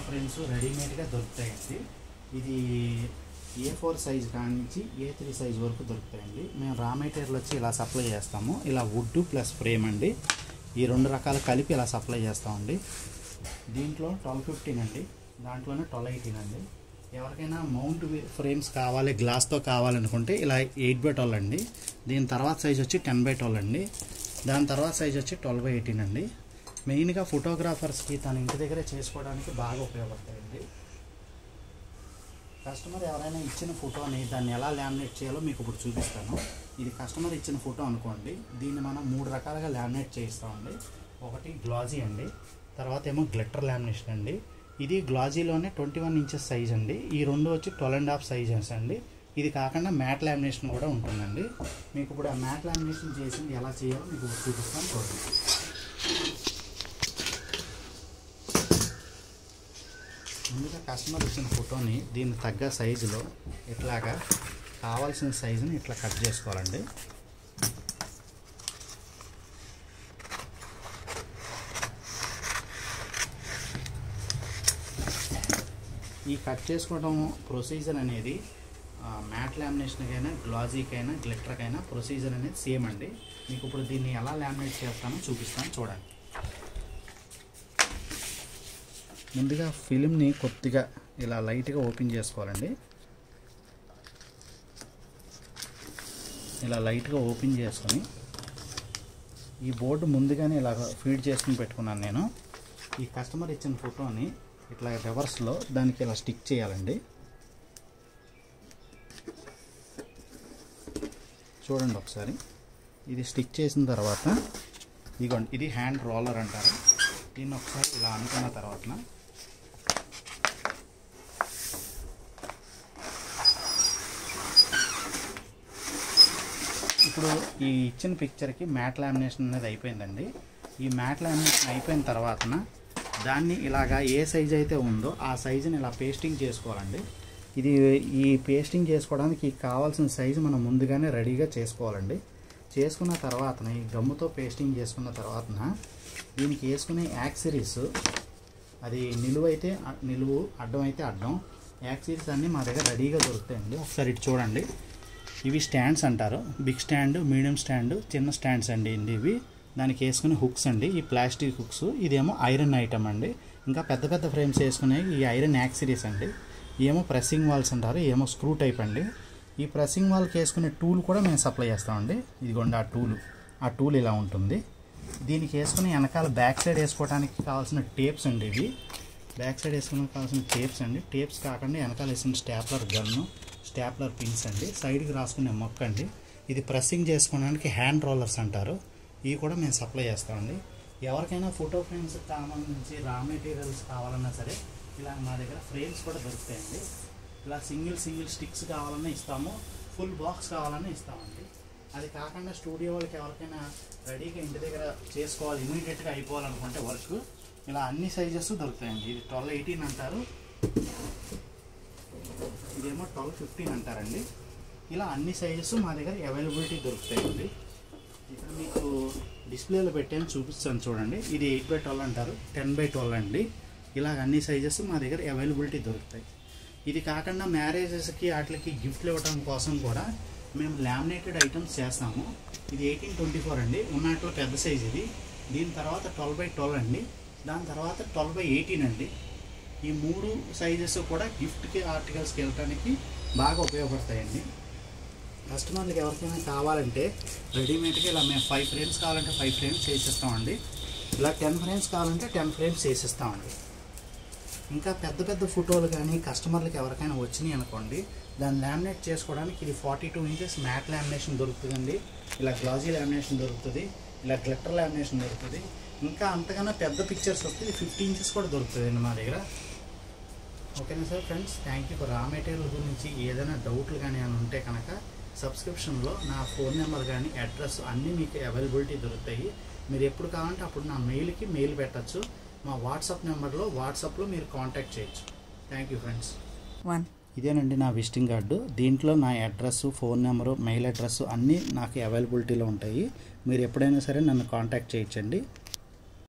Frames రెడీమేడ్గా దొరుకుతాయండి. ఇది A4 size కాడి నుంచి A3 సైజ్ వరకు దొరుకుతాయండి. మేము రా మెటీరియల్ వచ్చి ఇలా సప్లై చేస్తాము. ఇలా వుడ్ ప్లస్ ఫ్రేమ్ అండి, ఈ రెండు రకాలు కలిపి ఇలా సప్లై చేస్తామండి. దీంట్లో 1215 అండి, దాంట్లోనే 1218 అండి. ఎవరికైనా మౌంట్ ఫ్రేమ్స్ కావాలి, గ్లాస్తో కావాలనుకుంటే ఇలా 8x12 అండి. దీని తర్వాత సైజ్ వచ్చి 10x12 అండి. దాని తర్వాత సైజ్ వచ్చి 12x18 అండి. మెయిన్గా ఫోటోగ్రాఫర్స్కి తన ఇంటి దగ్గరే చేసుకోవడానికి బాగా ఉపయోగపడతాయండి. కస్టమర్ ఎవరైనా ఇచ్చిన ఫోటోని దాన్ని ఎలా లామినేట్ చేయాలో మీకు ఇప్పుడు చూపిస్తాను. ఇది కస్టమర్ ఇచ్చిన ఫోటో అనుకోండి. దీన్ని మనం 3 రకాలుగా లామినేట్ చేయిస్తామండి. ఒకటి గ్లాజీ అండి, తర్వాత ఏమో గ్లిట్టర్ లామినేషన్ అండి. ఇది గ్లాజీలోనే 21 ఇంచెస్ సైజ్ అండి. ఈ రెండు వచ్చి 12.5 సైజెస్ అండి. ఇది కాకుండా మ్యాట్ లామినేషన్ కూడా ఉంటుందండి. మీకు ఇప్పుడు ఆ మ్యాట్ లామినేషన్ చేసింది ఎలా చేయాలో మీకు చూపిస్తాను, చూడండి. ముందుగా కస్టమర్ ఇచ్చిన ఫోటోని దీనికి తగ్గ సైజులో ఇట్లాగా కావాల్సిన సైజుని ఇట్లా కట్ చేసుకోవాలండి. ఈ కట్ చేసుకోవడం ప్రొసీజర్ అనేది మ్యాట్ లామినేషన్కైనా, గ్లాజీకైనా, గ్లిట్టర్కైనా ప్రొసీజర్ అనేది సేమ్ అండి. మీకు ఇప్పుడు దీన్ని ఎలా లామినేట్ చేస్తానో చూపిస్తాను, చూడండి. ముందుగా ఫిలింని కొద్దిగా ఇలా లైట్గా ఓపెన్ చేసుకోవాలండి. ఇలా లైట్గా ఓపెన్ చేసుకొని ఈ బోర్డు ముందుగానే ఇలా ఫీడ్ చేసుకుని పెట్టుకున్నాను నేను. ఈ కస్టమర్ ఇచ్చిన ఫోటోని ఇట్లా రివర్స్లో దానికి ఇలా స్టిక్ చేయాలండి. చూడండి ఒకసారి. ఇది స్టిక్ చేసిన తర్వాత ఇదిగోండి, ఇది హ్యాండ్ రోలర్ అంటారు. దీన్ని ఒకసారి ఇలా అనుకున్న తర్వాత ఇప్పుడు ఈ ఇచ్చిన పిక్చర్కి మ్యాట్ లామినేషన్ అనేది అయిపోయిందండి. ఈ మ్యాట్ లామినేషన్ అయిపోయిన తర్వాత దాన్ని ఇలాగా ఏ సైజ్ అయితే ఉందో ఆ సైజుని ఇలా పేస్టింగ్ చేసుకోవాలండి. ఇది ఈ పేస్టింగ్ చేసుకోవడానికి కావాల్సిన సైజు మనం ముందుగానే రెడీగా చేసుకోవాలండి. చేసుకున్న తర్వాత ఈ గమ్ముతో పేస్టింగ్ చేసుకున్న తర్వాత దీనికి వేసుకునే యాక్సరీస్, అది నిలువు అయితే నిలువు, అడ్డం అయితే అడ్డం, యాక్సరీస్ అన్నీ మా దగ్గర రెడీగా దొరుకుతాయండి. ఒకసారి ఇటు చూడండి. ఇవి స్టాండ్స్ అంటారు. బిగ్ స్టాండ్, మీడియం స్టాండ్, చిన్న స్టాండ్స్ అండి. ఇవి దానికి వేసుకునే హుక్స్ అండి, ఈ ప్లాస్టిక్ హుక్స్. ఇదేమో ఐరన్ ఐటమ్ అండి. ఇంకా పెద్ద పెద్ద ఫ్రేమ్స్ వేసుకునే ఈ ఐరన్ యాక్సరీస్ అండి. ఏమో ప్రెస్సింగ్ వాల్స్ అంటారు, ఏమో స్క్రూ టైప్ అండి. ఈ ప్రెస్సింగ్ వాల్కి వేసుకునే టూల్ కూడా మేము సప్లై చేస్తామండి. ఇదిగోండి ఆ టూల్ ఇలా ఉంటుంది. దీనికి వేసుకుని వెనకాల బ్యాక్ సైడ్ వేసుకోవడానికి కావాల్సిన టేప్స్ అండి. ఇవి బ్యాక్ సైడ్ వేసుకోవడానికి కావాల్సిన టేప్స్ అండి. టేప్స్ కాకుండా వెనకాల వేసిన స్టాప్లర్ గన్ను, స్టాప్లర్ పిన్స్ అండి. సైడ్కి రాసుకునే మొక్క అండి. ఇది ప్రెస్సింగ్ చేసుకోవడానికి హ్యాండ్ రోలర్స్ అంటారు. ఇవి కూడా మేము సప్లై చేస్తామండి. ఎవరికైనా ఫోటో ఫ్రేమ్స్ సంబంధించి రా మెటీరియల్స్ కావాలన్నా సరే ఇలా మా దగ్గర ఫ్రేమ్స్ కూడా దొరుకుతాయండి. ఇలా సింగిల్ స్టిక్స్ కావాలన్నా ఇస్తాము, ఫుల్ బాక్స్ కావాలన్నా ఇస్తామండి. అది కాకుండా స్టూడియో వాళ్ళకి ఎవరికైనా రెడీగా ఇంటి దగ్గర చేసుకోవాలి, ఇమీడియట్గా అయిపోవాలనుకుంటే వర్క్, ఇలా అన్ని సైజెస్ దొరుకుతాయండి. ఇది 1218 అంటారు, ఇదేమో 1215 అంటారండి. ఇలా అన్ని సైజెస్ మా దగ్గర అవైలబిలిటీ దొరుకుతాయండి. ఇక్కడ మీకు డిస్ప్లేలో పెట్టాను, చూపిస్తాను చూడండి. ఇది 8x12 అంటారు, 10x12 అండి. ఇలా అన్ని సైజెస్ మా దగ్గర అవైలబిలిటీ దొరుకుతాయి. ఇది కాకుండా మ్యారేజెస్కి వాటికి గిఫ్ట్లు ఇవ్వడం కోసం కూడా మేము లామినేటెడ్ ఐటమ్స్ చేస్తాము. ఇది 1824 అండి, ఉన్నట్లో పెద్ద సైజ్ ఇది. దీని తర్వాత 12x12 అండి, దాని తర్వాత 12x18 అండి. ఈ 3 సైజెస్ కూడా గిఫ్ట్కి ఆర్టికల్స్కి వెళ్ళటానికి బాగా ఉపయోగపడతాయండి. కస్టమర్లకు ఎవరికైనా కావాలంటే రెడీమేడ్గా ఇలా మేము 5 ఫ్రేమ్స్ కావాలంటే 5 ఫ్రేమ్స్ చేసిస్తామండి. ఇలా 10 ఫ్రేమ్స్ కావాలంటే 10 ఫ్రేమ్స్ చేసిస్తామండి. ఇంకా పెద్ద పెద్ద ఫోటోలు కానీ కస్టమర్లకు ఎవరికైనా వచ్చినాయి అనుకోండి, దాన్ని లామినేట్ చేసుకోవడానికి ఇది 42 ఇంచెస్ మ్యాట్ లామినేషన్ దొరుకుతుందండి. ఇలా గ్లాజీ లామినేషన్ దొరుకుతుంది, ఇలా గ్లిట్టర్ లామినేషన్ దొరుకుతుంది. ఇంకా అంతకన్నా పెద్ద పిక్చర్స్ వస్తే 50 ఇంచెస్ కూడా దొరుకుతుందండి మా దగ్గర. ఓకేనా sir friends, thank you. Raw material గురించి ఏదైనా డౌట్లు కానీ ఏమైనా ఉంటే కనుక సబ్స్క్రిప్షన్లో నా ఫోన్ నెంబర్ కానీ అడ్రస్ అన్నీ మీకు అవైలబిలిటీ దొరుకుతాయి. మీరు ఎప్పుడు కావాలంటే అప్పుడు నా మెయిల్కి మెయిల్ పెట్టచ్చు. మా వాట్సాప్ నెంబర్లో వాట్సాప్లో మీరు కాంటాక్ట్ చేయొచ్చు. Thank you friends. ఇదేనండి నా విజిటింగ్ కార్డు. దీంట్లో నా address, phone number, mail address అన్నీ నాకు అవైలబిలిటీలో ఉంటాయి. మీరు ఎప్పుడైనా సరే నన్ను కాంటాక్ట్ చేయొచ్చండి.